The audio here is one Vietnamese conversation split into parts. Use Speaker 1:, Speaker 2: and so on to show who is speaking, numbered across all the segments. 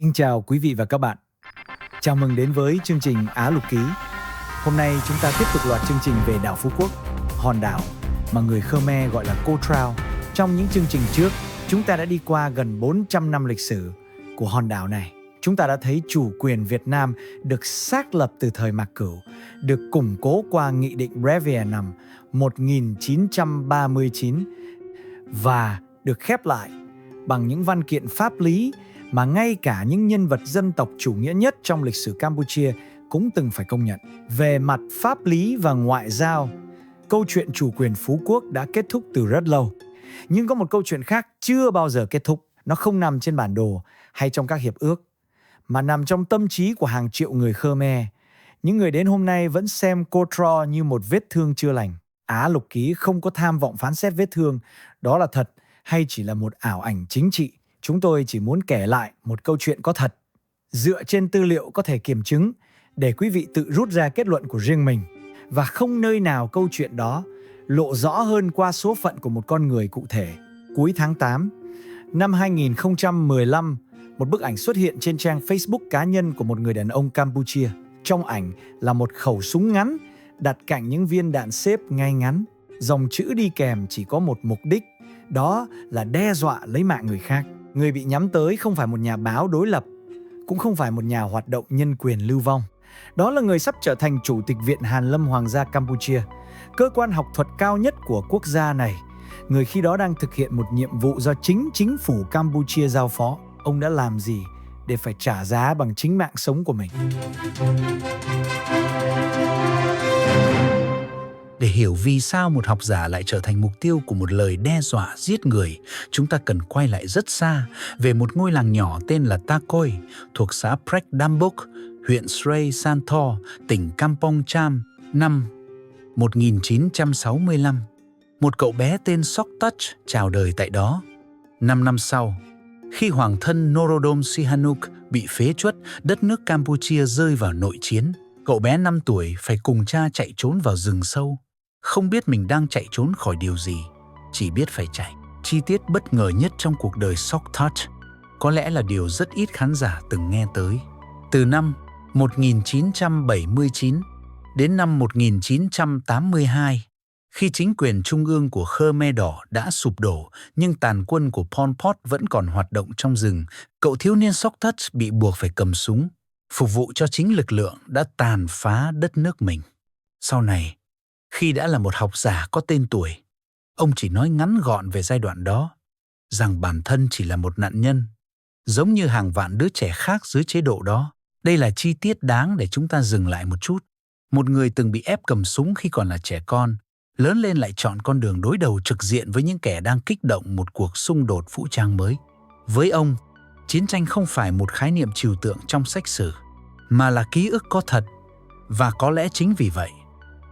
Speaker 1: Xin chào quý vị và các bạn. Chào mừng đến với chương trình Á Lục Ký. Hôm nay chúng ta tiếp tục loạt chương trình về đảo Phú Quốc, hòn đảo mà người Khmer gọi là Cô Trao. Trong những chương trình trước, chúng ta đã đi qua gần 400 năm lịch sử của hòn đảo này. Chúng ta đã thấy chủ quyền Việt Nam được xác lập từ thời Mạc Cửu, được củng cố qua Nghị định Brevia năm 1939 và được khép lại bằng những văn kiện pháp lý mà ngay cả những nhân vật dân tộc chủ nghĩa nhất trong lịch sử Campuchia cũng từng phải công nhận. Về mặt pháp lý và ngoại giao, câu chuyện chủ quyền Phú Quốc đã kết thúc từ rất lâu. Nhưng có một câu chuyện khác chưa bao giờ kết thúc. Nó không nằm trên bản đồ hay trong các hiệp ước, mà nằm trong tâm trí của hàng triệu người Khmer. Những người đến hôm nay vẫn xem Cô Trao như một vết thương chưa lành. Á Lục Ký không có tham vọng phán xét vết thương, đó là thật hay chỉ là một ảo ảnh chính trị. Chúng tôi chỉ muốn kể lại một câu chuyện có thật, dựa trên tư liệu có thể kiểm chứng để quý vị tự rút ra kết luận của riêng mình. Và không nơi nào câu chuyện đó lộ rõ hơn qua số phận của một con người cụ thể. Cuối tháng 8 năm 2015, một bức ảnh xuất hiện trên trang Facebook cá nhân của một người đàn ông Campuchia. Trong ảnh là một khẩu súng ngắn đặt cạnh những viên đạn xếp ngay ngắn. Dòng chữ đi kèm chỉ có một mục đích, đó là đe dọa lấy mạng người khác. Người bị nhắm tới không phải một nhà báo đối lập, cũng không phải một nhà hoạt động nhân quyền lưu vong. Đó là người sắp trở thành Chủ tịch Viện Hàn Lâm Hoàng gia Campuchia, cơ quan học thuật cao nhất của quốc gia này. Người khi đó đang thực hiện một nhiệm vụ do chính phủ Campuchia giao phó. Ông đã làm gì để phải trả giá bằng chính mạng sống của mình?
Speaker 2: Để hiểu vì sao một học giả lại trở thành mục tiêu của một lời đe dọa giết người, chúng ta cần quay lại rất xa về một ngôi làng nhỏ tên là Ta Koi, thuộc xã Prek Dambuk, huyện Srei Santhor, tỉnh Kampong Cham, năm 1965. Một cậu bé tên Sok Touch chào đời tại đó. 5 năm sau, khi hoàng thân Norodom Sihanouk bị phế truất, đất nước Campuchia rơi vào nội chiến, cậu bé 5 tuổi phải cùng cha chạy trốn vào rừng sâu. Không biết mình đang chạy trốn khỏi điều gì, chỉ biết phải chạy. Chi tiết bất ngờ nhất trong cuộc đời Sok Touch có lẽ là điều rất ít khán giả từng nghe tới. Từ năm 1979 đến năm 1982, khi chính quyền trung ương của Khmer Đỏ đã sụp đổ nhưng tàn quân của Pol Pot vẫn còn hoạt động trong rừng, cậu thiếu niên Sok Touch bị buộc phải cầm súng, phục vụ cho chính lực lượng đã tàn phá đất nước mình. Sau này, khi đã là một học giả có tên tuổi, ông chỉ nói ngắn gọn về giai đoạn đó, rằng bản thân chỉ là một nạn nhân, giống như hàng vạn đứa trẻ khác dưới chế độ đó. Đây là chi tiết đáng để chúng ta dừng lại một chút. Một người từng bị ép cầm súng khi còn là trẻ con, lớn lên lại chọn con đường đối đầu trực diện với những kẻ đang kích động một cuộc xung đột vũ trang mới. Với ông, chiến tranh không phải một khái niệm trừu tượng trong sách sử, mà là ký ức có thật. Và có lẽ chính vì vậy,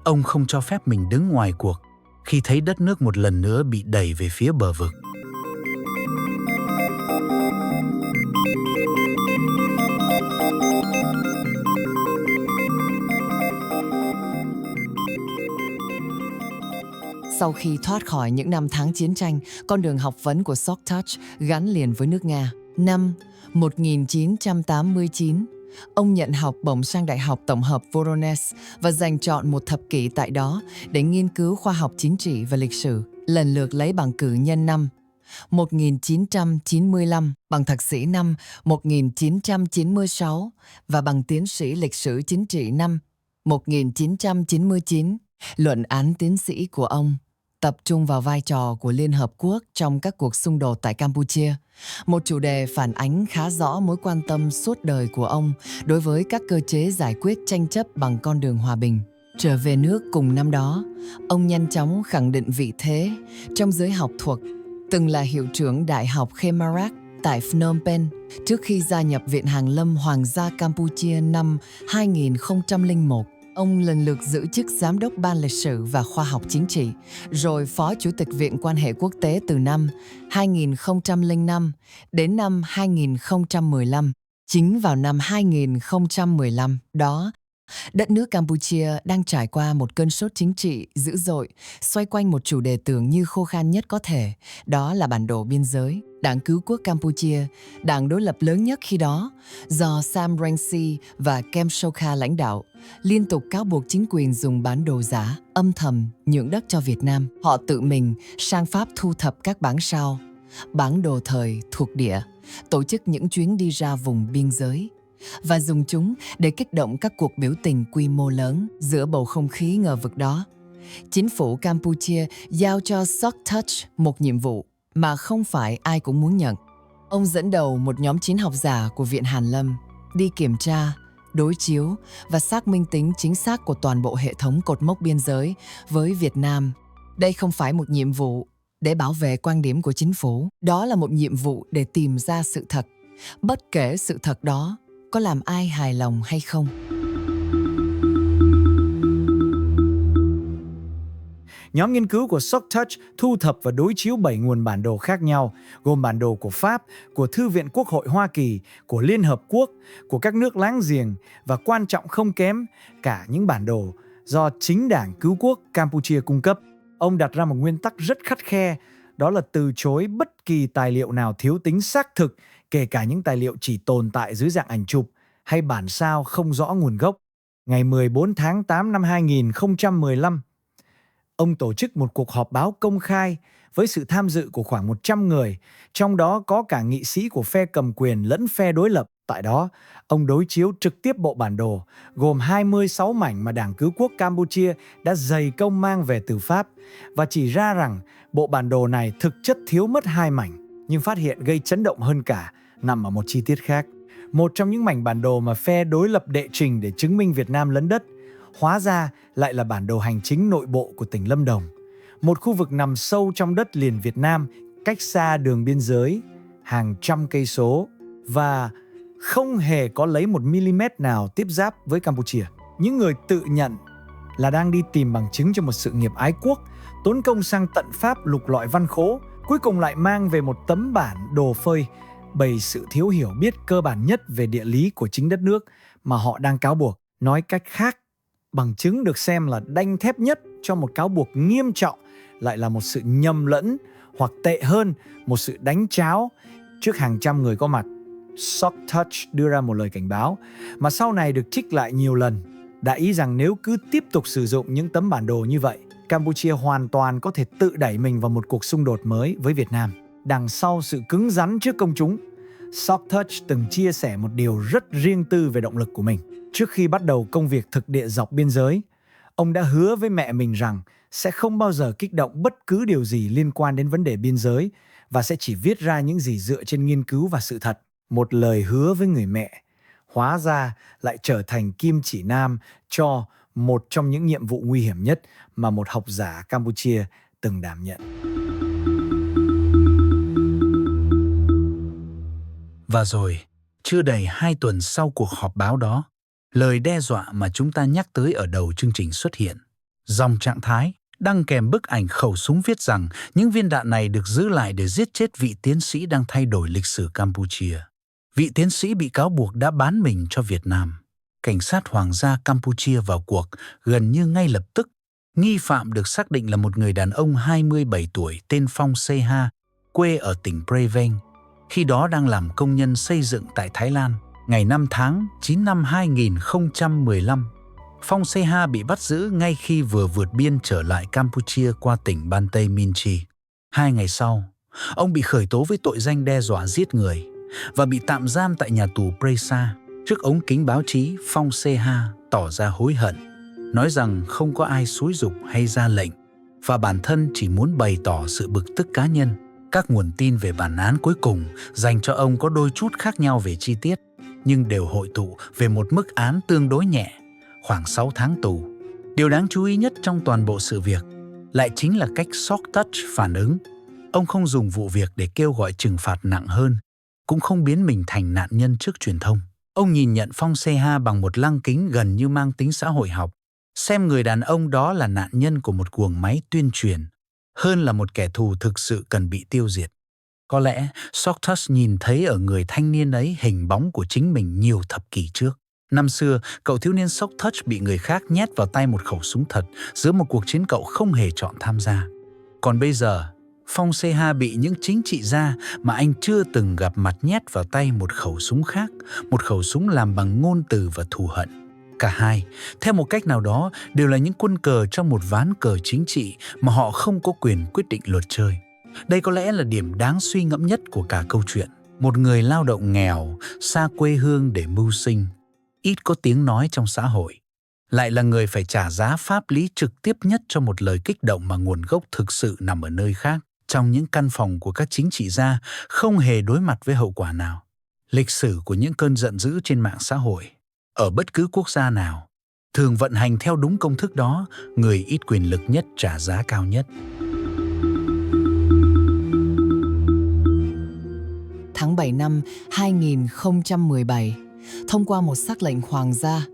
Speaker 2: ông không cho phép mình đứng ngoài cuộc khi thấy đất nước một lần nữa bị đẩy về phía bờ vực.
Speaker 3: Sau khi thoát khỏi những năm tháng chiến tranh, con đường học vấn của Sok Touch gắn liền với nước Nga. Năm 1989, ông nhận học bổng sang Đại học Tổng hợp Voronezh và dành trọn một thập kỷ tại đó để nghiên cứu khoa học chính trị và lịch sử, lần lượt lấy bằng cử nhân năm 1995, bằng thạc sĩ năm 1996 và bằng tiến sĩ lịch sử chính trị năm 1999. Luận án tiến sĩ của ông tập trung vào vai trò của Liên Hợp Quốc trong các cuộc xung đột tại Campuchia, một chủ đề phản ánh khá rõ mối quan tâm suốt đời của ông đối với các cơ chế giải quyết tranh chấp bằng con đường hòa bình. Trở về nước cùng năm đó, ông nhanh chóng khẳng định vị thế trong giới học thuật, từng là hiệu trưởng Đại học Khemarak tại Phnom Penh trước khi gia nhập Viện Hàn Lâm Hoàng gia Campuchia năm 2001. Ông lần lượt giữ chức Giám đốc Ban Lịch sử và Khoa học Chính trị, rồi Phó Chủ tịch Viện Quan hệ Quốc tế từ năm 2005 đến năm 2015. Chính vào năm 2015 đó, Đất nước Campuchia đang trải qua một cơn sốt chính trị dữ dội, xoay quanh một chủ đề tưởng như khô khan nhất có thể, đó là bản đồ biên giới. Đảng Cứu quốc Campuchia, đảng đối lập lớn nhất khi đó, do Sam Rainsy và Kem Sokha lãnh đạo, liên tục cáo buộc chính quyền dùng bản đồ giả, âm thầm nhượng đất cho Việt Nam. Họ tự mình sang Pháp thu thập các bản sao, bản đồ thời thuộc địa, tổ chức những chuyến đi ra vùng biên giới và dùng chúng để kích động các cuộc biểu tình quy mô lớn. Giữa bầu không khí ngờ vực đó, chính phủ Campuchia giao cho Sokhtouch một nhiệm vụ mà không phải ai cũng muốn nhận. Ông dẫn đầu một nhóm chiến học giả của Viện Hàn Lâm đi kiểm tra, đối chiếu và xác minh tính chính xác của toàn bộ hệ thống cột mốc biên giới với Việt Nam. Đây không phải một nhiệm vụ để bảo vệ quan điểm của chính phủ, đó là một nhiệm vụ để tìm ra sự thật, bất kể sự thật đó có làm ai hài lòng hay không.
Speaker 1: Nhóm nghiên cứu của Sokhtouch thu thập và đối chiếu 7 nguồn bản đồ khác nhau, gồm bản đồ của Pháp, của Thư viện Quốc hội Hoa Kỳ, của Liên Hợp Quốc, của các nước láng giềng và quan trọng không kém, cả những bản đồ do chính Đảng Cứu quốc Campuchia cung cấp. Ông đặt ra một nguyên tắc rất khắt khe, đó là từ chối bất kỳ tài liệu nào thiếu tính xác thực, kể cả những tài liệu chỉ tồn tại dưới dạng ảnh chụp hay bản sao không rõ nguồn gốc. Ngày 14 tháng 8 năm 2015, ông tổ chức một cuộc họp báo công khai với sự tham dự của khoảng 100 người, trong đó có cả nghị sĩ của phe cầm quyền lẫn phe đối lập. Tại đó, ông đối chiếu trực tiếp bộ bản đồ, gồm 26 mảnh mà Đảng Cứu quốc Campuchia đã dày công mang về từ Pháp, và chỉ ra rằng bộ bản đồ này thực chất thiếu mất 2 mảnh, nhưng phát hiện gây chấn động hơn cả nằm ở một chi tiết khác. Một trong những mảnh bản đồ mà phe đối lập đệ trình để chứng minh Việt Nam lấn đất, hóa ra lại là bản đồ hành chính nội bộ của tỉnh Lâm Đồng, một khu vực nằm sâu trong đất liền Việt Nam, cách xa đường biên giới hàng trăm cây số và không hề có lấy 1 mm nào tiếp giáp với Campuchia. Những người tự nhận là đang đi tìm bằng chứng cho một sự nghiệp ái quốc, tốn công sang tận Pháp lục lọi văn khố, cuối cùng lại mang về một tấm bản đồ phơi bày sự thiếu hiểu biết cơ bản nhất về địa lý của chính đất nước mà họ đang cáo buộc. Nói cách khác, bằng chứng được xem là đanh thép nhất cho một cáo buộc nghiêm trọng lại là một sự nhầm lẫn, hoặc tệ hơn, một sự đánh tráo. Trước hàng trăm người có mặt, Sokhtouch đưa ra một lời cảnh báo mà sau này được trích lại nhiều lần, đại ý rằng nếu cứ tiếp tục sử dụng những tấm bản đồ như vậy, Campuchia hoàn toàn có thể tự đẩy mình vào một cuộc xung đột mới với Việt Nam. Đằng sau sự cứng rắn trước công chúng, Sokhtouch từng chia sẻ một điều rất riêng tư về động lực của mình. Trước khi bắt đầu công việc thực địa dọc biên giới, ông đã hứa với mẹ mình rằng sẽ không bao giờ kích động bất cứ điều gì liên quan đến vấn đề biên giới và sẽ chỉ viết ra những gì dựa trên nghiên cứu và sự thật. Một lời hứa với người mẹ, hóa ra lại trở thành kim chỉ nam cho một trong những nhiệm vụ nguy hiểm nhất mà một học giả Campuchia từng đảm nhận.
Speaker 2: Và rồi, chưa đầy 2 tuần sau cuộc họp báo đó, lời đe dọa mà chúng ta nhắc tới ở đầu chương trình xuất hiện. Dòng trạng thái đăng kèm bức ảnh khẩu súng viết rằng những viên đạn này được giữ lại để giết chết vị tiến sĩ đang thay đổi lịch sử Campuchia. Vị tiến sĩ bị cáo buộc đã bán mình cho Việt Nam. Cảnh sát Hoàng gia Campuchia vào cuộc gần như ngay lập tức. Nghi phạm được xác định là một người đàn ông 27 tuổi tên Phong Seha, quê ở tỉnh Prey Veng, khi đó đang làm công nhân xây dựng tại Thái Lan. Ngày 5 tháng 9 năm 2015, Phong Seha bị bắt giữ ngay khi vừa vượt biên trở lại Campuchia qua tỉnh Bantay Minchi. 2 ngày sau, ông bị khởi tố với tội danh đe dọa giết người và bị tạm giam tại nhà tù Presa. Trước ống kính báo chí, Phong Seha tỏ ra hối hận, nói rằng không có ai xúi giục hay ra lệnh và bản thân chỉ muốn bày tỏ sự bực tức cá nhân. Các nguồn tin về bản án cuối cùng dành cho ông có đôi chút khác nhau về chi tiết, nhưng đều hội tụ về một mức án tương đối nhẹ, khoảng 6 tháng tù. Điều đáng chú ý nhất trong toàn bộ sự việc lại chính là cách Sokhtouch phản ứng. Ông không dùng vụ việc để kêu gọi trừng phạt nặng hơn, cũng không biến mình thành nạn nhân trước truyền thông. Ông nhìn nhận Phong Seha bằng một lăng kính gần như mang tính xã hội học, xem người đàn ông đó là nạn nhân của một guồng máy tuyên truyền, hơn là một kẻ thù thực sự cần bị tiêu diệt. Có lẽ Sokhtouch nhìn thấy ở người thanh niên ấy hình bóng của chính mình nhiều thập kỷ trước. Năm xưa, cậu thiếu niên Socktouch bị người khác nhét vào tay một khẩu súng thật giữa một cuộc chiến cậu không hề chọn tham gia. Còn bây giờ, Phong CH bị những chính trị gia mà anh chưa từng gặp mặt nhét vào tay một khẩu súng khác, một khẩu súng làm bằng ngôn từ và thù hận. Cả hai, theo một cách nào đó, đều là những quân cờ trong một ván cờ chính trị mà họ không có quyền quyết định luật chơi. Đây có lẽ là điểm đáng suy ngẫm nhất của cả câu chuyện. Một người lao động nghèo, xa quê hương để mưu sinh, ít có tiếng nói trong xã hội, lại là người phải trả giá pháp lý trực tiếp nhất cho một lời kích động mà nguồn gốc thực sự nằm ở nơi khác, trong những căn phòng của các chính trị gia không hề đối mặt với hậu quả nào. Lịch sử của những cơn giận dữ trên mạng xã hội, ở bất cứ quốc gia nào, thường vận hành theo đúng công thức đó, người ít quyền lực nhất trả giá cao nhất.
Speaker 3: Tháng 7 năm 2017, thông qua một sắc lệnh hoàng gia,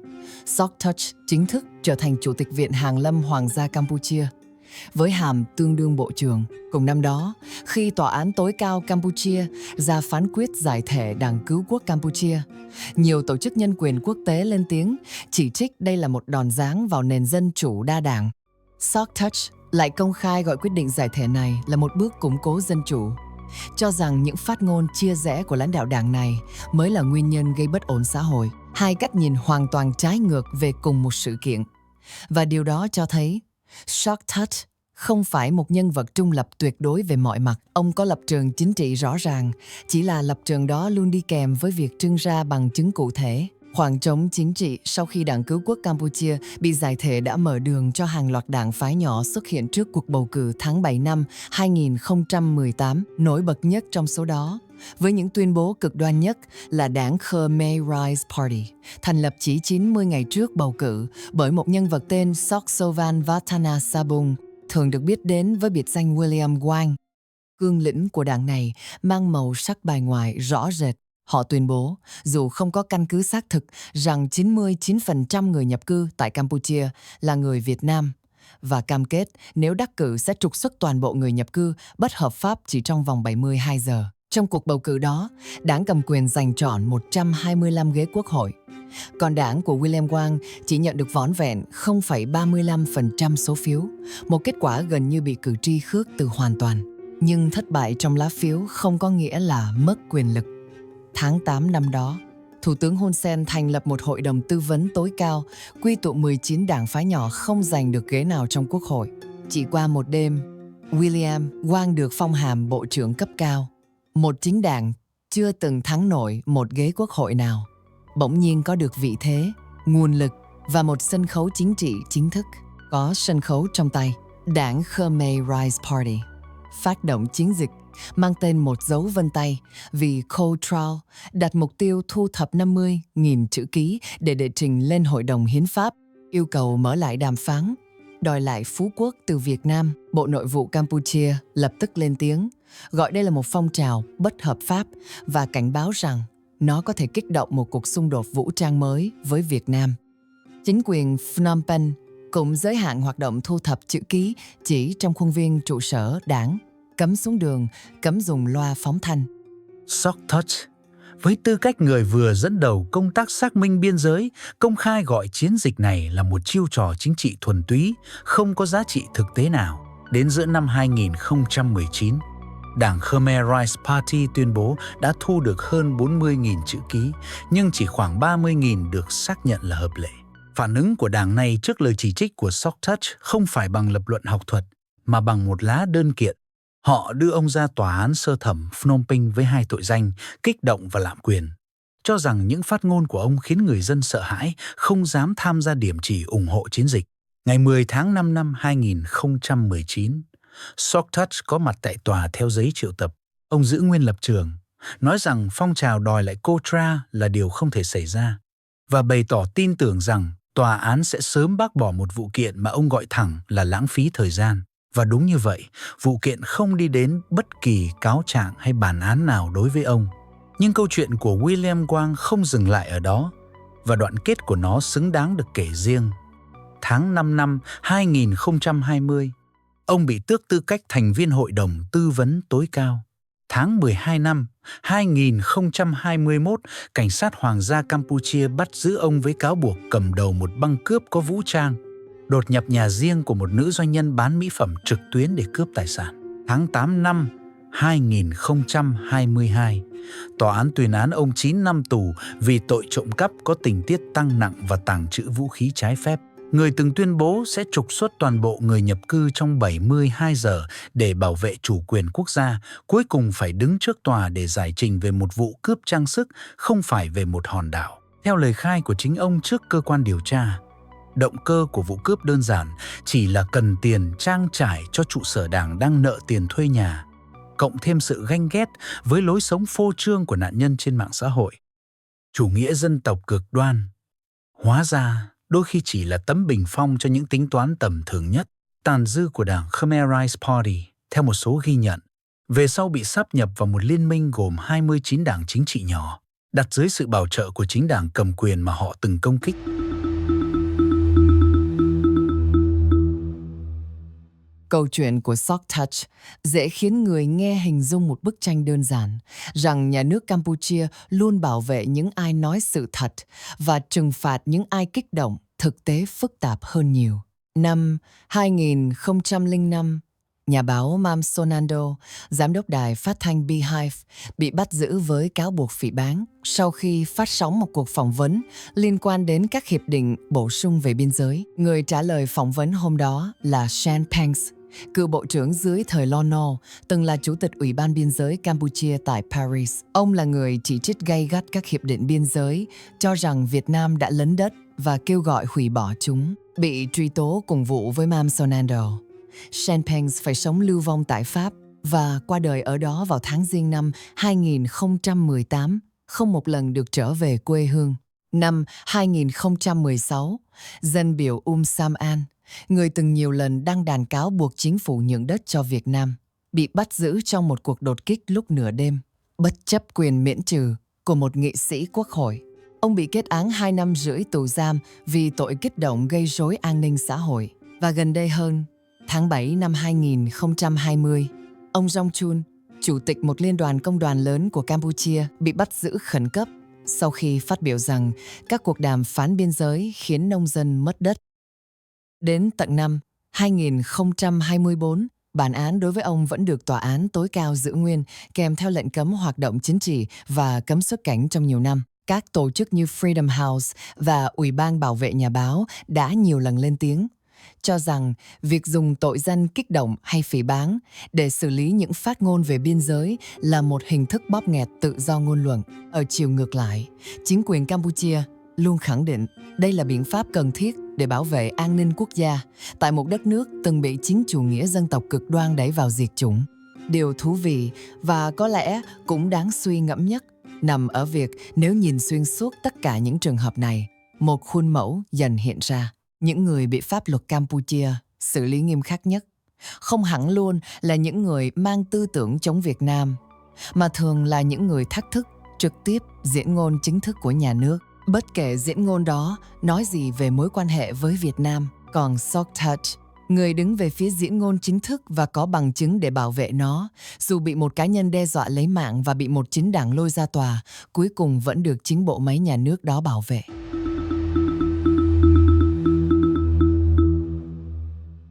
Speaker 3: Socktouch chính thức trở thành Chủ tịch Viện Hàn Lâm Hoàng gia Campuchia, với hàm tương đương bộ trưởng. Cùng năm đó, khi Tòa án tối cao Campuchia ra phán quyết giải thể Đảng Cứu quốc Campuchia, nhiều tổ chức nhân quyền quốc tế lên tiếng chỉ trích đây là một đòn giáng vào nền dân chủ đa đảng. Socktouch lại công khai gọi quyết định giải thể này là một bước củng cố dân chủ, cho rằng những phát ngôn chia rẽ của lãnh đạo đảng này mới là nguyên nhân gây bất ổn xã hội. Hai cách nhìn hoàn toàn trái ngược về cùng một sự kiện. Và điều đó cho thấy Socktouch không phải một nhân vật trung lập tuyệt đối về mọi mặt. Ông có lập trường chính trị rõ ràng, chỉ là lập trường đó luôn đi kèm với việc trưng ra bằng chứng cụ thể. Khoảng trống chính trị sau khi Đảng Cứu quốc Campuchia bị giải thể đã mở đường cho hàng loạt đảng phái nhỏ xuất hiện trước cuộc bầu cử tháng 7 năm 2018, nổi bật nhất trong số đó, với những tuyên bố cực đoan nhất là đảng Khmer Rise Party, thành lập chỉ 90 ngày trước bầu cử bởi một nhân vật tên Soksovan Vattanasabung, thường được biết đến với biệt danh William Quang. Cương lĩnh của đảng này mang màu sắc bài ngoại rõ rệt. Họ tuyên bố, dù không có căn cứ xác thực, rằng 99% người nhập cư tại Campuchia là người Việt Nam, và cam kết nếu đắc cử sẽ trục xuất toàn bộ người nhập cư bất hợp pháp chỉ trong vòng 72 giờ. Trong cuộc bầu cử đó, đảng cầm quyền giành trọn 125 ghế quốc hội, còn đảng của William Quang chỉ nhận được vỏn vẹn 0,35% số phiếu, một kết quả gần như bị cử tri khước từ hoàn toàn. Nhưng thất bại trong lá phiếu không có nghĩa là mất quyền lực. Tháng 8 năm đó, Thủ tướng Hun Sen thành lập một hội đồng tư vấn tối cao, quy tụ 19 đảng phái nhỏ không giành được ghế nào trong quốc hội. Chỉ qua một đêm, William Quang được phong hàm bộ trưởng cấp cao. Một chính đảng chưa từng thắng nổi một ghế quốc hội nào, bỗng nhiên có được vị thế, nguồn lực và một sân khấu chính trị chính thức. Có sân khấu trong tay, đảng Khmer Rise Party phát động chiến dịch mang tên một dấu vân tay vì Cold Trial, đặt mục tiêu thu thập 50.000 chữ ký để đệ trình lên Hội đồng Hiến pháp, yêu cầu mở lại đàm phán, đòi lại Phú Quốc từ Việt Nam. Bộ Nội vụ Campuchia lập tức lên tiếng, gọi đây là một phong trào bất hợp pháp và cảnh báo rằng nó có thể kích động một cuộc xung đột vũ trang mới với Việt Nam. Chính quyền Phnom Penh cũng giới hạn hoạt động thu thập chữ ký chỉ trong khuôn viên trụ sở đảng, cấm xuống đường, cấm dùng loa phóng thanh.
Speaker 2: Socktouch, với tư cách người vừa dẫn đầu công tác xác minh biên giới, công khai gọi chiến dịch này là một chiêu trò chính trị thuần túy, không có giá trị thực tế nào. Đến giữa năm 2019, Đảng Khmer Rise Party tuyên bố đã thu được hơn 40.000 chữ ký, nhưng chỉ khoảng 30.000 được xác nhận là hợp lệ. Phản ứng của đảng này trước lời chỉ trích của Socktouch không phải bằng lập luận học thuật, mà bằng một lá đơn kiện. Họ đưa ông ra tòa án sơ thẩm Phnom Penh với 2 tội danh kích động và lạm quyền, cho rằng những phát ngôn của ông khiến người dân sợ hãi, không dám tham gia điểm chỉ ủng hộ chiến dịch. Ngày 10 tháng 5 năm 2019, Socktouch có mặt tại tòa theo giấy triệu tập. Ông giữ nguyên lập trường, nói rằng phong trào đòi lại Cotra là điều không thể xảy ra, và bày tỏ tin tưởng rằng tòa án sẽ sớm bác bỏ một vụ kiện mà ông gọi thẳng là lãng phí thời gian. Và đúng như vậy, vụ kiện không đi đến bất kỳ cáo trạng hay bản án nào đối với ông. Nhưng câu chuyện của William Quang không dừng lại ở đó, và đoạn kết của nó xứng đáng được kể riêng. Tháng 5 năm 2020, ông bị tước tư cách thành viên Hội đồng Tư vấn tối cao. Tháng 12 năm 2021, cảnh sát Hoàng gia Campuchia bắt giữ ông với cáo buộc cầm đầu một băng cướp có vũ trang, đột nhập nhà riêng của một nữ doanh nhân bán mỹ phẩm trực tuyến để cướp tài sản. Tháng 8 năm 2022, tòa án tuyên án ông 9 năm tù vì tội trộm cắp có tình tiết tăng nặng và tàng trữ vũ khí trái phép. Người từng tuyên bố sẽ trục xuất toàn bộ người nhập cư trong 72 giờ để bảo vệ chủ quyền quốc gia, cuối cùng phải đứng trước tòa để giải trình về một vụ cướp trang sức, không phải về một hòn đảo. Theo lời khai của chính ông trước cơ quan điều tra, động cơ của vụ cướp đơn giản chỉ là cần tiền trang trải cho trụ sở đảng đang nợ tiền thuê nhà, cộng thêm sự ganh ghét với lối sống phô trương của nạn nhân trên mạng xã hội. Chủ nghĩa dân tộc cực đoan hóa ra đôi khi chỉ là tấm bình phong cho những tính toán tầm thường nhất. Tàn dư của đảng Khmer Rise Party, theo một số ghi nhận, về sau bị sáp nhập vào một liên minh gồm 29 đảng chính trị nhỏ, đặt dưới sự bảo trợ của chính đảng cầm quyền mà họ từng công kích.
Speaker 3: Câu chuyện của Sokhtach dễ khiến người nghe hình dung một bức tranh đơn giản rằng nhà nước Campuchia luôn bảo vệ những ai nói sự thật và trừng phạt những ai kích động, thực tế phức tạp hơn nhiều. Năm 2005, nhà báo Mam Sonando, giám đốc đài phát thanh Beehive, bị bắt giữ với cáo buộc phỉ báng sau khi phát sóng một cuộc phỏng vấn liên quan đến các hiệp định bổ sung về biên giới. Người trả lời phỏng vấn hôm đó là Shan Pangs, cựu bộ trưởng dưới thời Lon Nol, từng là chủ tịch Ủy ban Biên giới Campuchia tại Paris. Ông là người chỉ trích gay gắt các hiệp định biên giới, cho rằng Việt Nam đã lấn đất và kêu gọi hủy bỏ chúng. Bị truy tố cùng vụ với Mam Sonando, Shan Pangs phải sống lưu vong tại Pháp và qua đời ở đó vào tháng Giêng năm 2018, không một lần được trở về quê hương. Năm 2016, dân biểu Sam An, người từng nhiều lần đăng đàn cáo buộc chính phủ nhượng đất cho Việt Nam, bị bắt giữ trong một cuộc đột kích lúc nửa đêm, bất chấp quyền miễn trừ của một nghị sĩ quốc hội. Ông bị kết án 2 năm rưỡi tù giam vì tội kích động gây rối an ninh xã hội. Và gần đây hơn, tháng 7 năm 2020, ông Jong Chun, chủ tịch một liên đoàn công đoàn lớn của Campuchia, bị bắt giữ khẩn cấp sau khi phát biểu rằng các cuộc đàm phán biên giới khiến nông dân mất đất. Đến tận năm 2024, bản án đối với ông vẫn được tòa án tối cao giữ nguyên, kèm theo lệnh cấm hoạt động chính trị và cấm xuất cảnh trong nhiều năm. Các tổ chức như Freedom House và Ủy ban Bảo vệ Nhà báo đã nhiều lần lên tiếng, cho rằng việc dùng tội danh kích động hay phỉ báng để xử lý những phát ngôn về biên giới là một hình thức bóp nghẹt tự do ngôn luận. Ở chiều ngược lại, chính quyền Campuchia luôn khẳng định đây là biện pháp cần thiết để bảo vệ an ninh quốc gia tại một đất nước từng bị chính chủ nghĩa dân tộc cực đoan đẩy vào diệt chủng. Điều thú vị và có lẽ cũng đáng suy ngẫm nhất nằm ở việc nếu nhìn xuyên suốt tất cả những trường hợp này, một khuôn mẫu dần hiện ra. Những người bị pháp luật Campuchia xử lý nghiêm khắc nhất không hẳn luôn là những người mang tư tưởng chống Việt Nam, mà thường là những người thách thức trực tiếp diễn ngôn chính thức của nhà nước, bất kể diễn ngôn đó nói gì về mối quan hệ với Việt Nam. Còn Sokhtach, người đứng về phía diễn ngôn chính thức và có bằng chứng để bảo vệ nó, dù bị một cá nhân đe dọa lấy mạng và bị một chính đảng lôi ra tòa, cuối cùng vẫn được chính bộ máy nhà nước đó bảo vệ.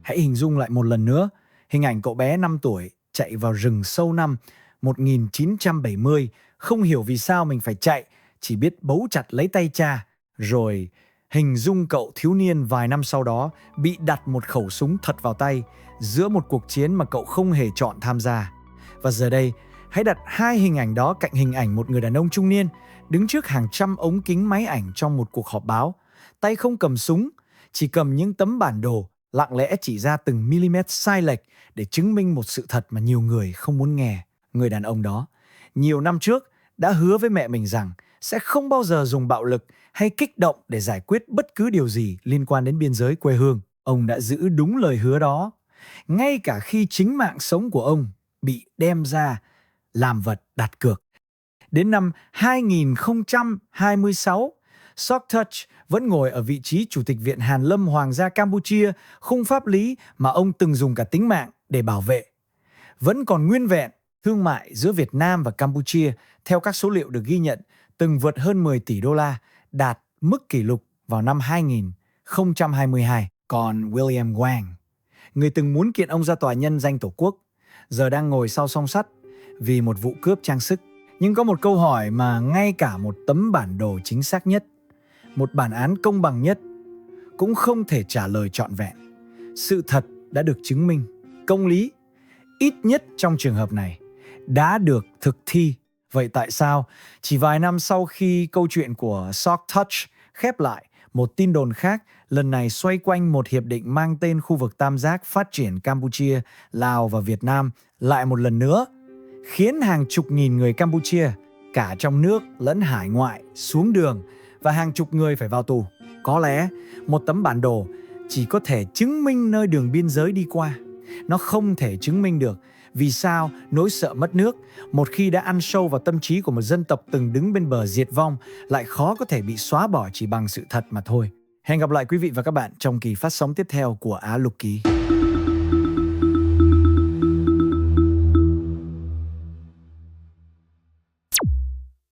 Speaker 1: Hãy hình dung lại một lần nữa hình ảnh cậu bé 5 tuổi chạy vào rừng sâu năm 1970, không hiểu vì sao mình phải chạy, chỉ biết bấu chặt lấy tay cha. Rồi hình dung cậu thiếu niên vài năm sau đó bị đặt một khẩu súng thật vào tay giữa một cuộc chiến mà cậu không hề chọn tham gia. Và giờ đây, hãy đặt hai hình ảnh đó cạnh hình ảnh một người đàn ông trung niên đứng trước hàng trăm ống kính máy ảnh trong một cuộc họp báo. Tay không cầm súng, chỉ cầm những tấm bản đồ lặng lẽ chỉ ra từng mm sai lệch để chứng minh một sự thật mà nhiều người không muốn nghe. Người đàn ông đó, nhiều năm trước, đã hứa với mẹ mình rằng sẽ không bao giờ dùng bạo lực hay kích động để giải quyết bất cứ điều gì liên quan đến biên giới quê hương. Ông đã giữ đúng lời hứa đó, ngay cả khi chính mạng sống của ông bị đem ra làm vật đặt cược. Đến năm 2026, Sokhtach vẫn ngồi ở vị trí Chủ tịch Viện Hàn Lâm Hoàng gia Campuchia, khung pháp lý mà ông từng dùng cả tính mạng để bảo vệ. Vẫn còn nguyên vẹn Thương mại giữa Việt Nam và Campuchia theo các số liệu được ghi nhận từng vượt hơn 10 tỷ đô la, đạt mức kỷ lục vào năm 2022. Còn William Wang, người từng muốn kiện ông ra tòa nhân danh Tổ quốc, giờ đang ngồi sau song sắt vì một vụ cướp trang sức. Nhưng có một câu hỏi mà ngay cả một tấm bản đồ chính xác nhất, một bản án công bằng nhất cũng không thể trả lời trọn vẹn. Sự thật đã được chứng minh, công lý, ít nhất trong trường hợp này, đã được thực thi. Vậy tại sao chỉ vài năm sau khi câu chuyện của Songtouch khép lại, một tin đồn khác lần này xoay quanh một hiệp định mang tên Khu vực Tam giác Phát triển Campuchia, Lào và Việt Nam lại một lần nữa khiến hàng chục nghìn người Campuchia, cả trong nước lẫn hải ngoại, xuống đường và hàng chục người phải vào tù? Có lẽ một tấm bản đồ chỉ có thể chứng minh nơi đường biên giới đi qua. Nó không thể chứng minh được vì sao nỗi sợ mất nước, một khi đã ăn sâu vào tâm trí của một dân tộc từng đứng bên bờ diệt vong, lại khó có thể bị xóa bỏ chỉ bằng sự thật mà thôi. Hẹn gặp lại quý vị và các bạn trong kỳ phát sóng tiếp theo của Á Lục Ký.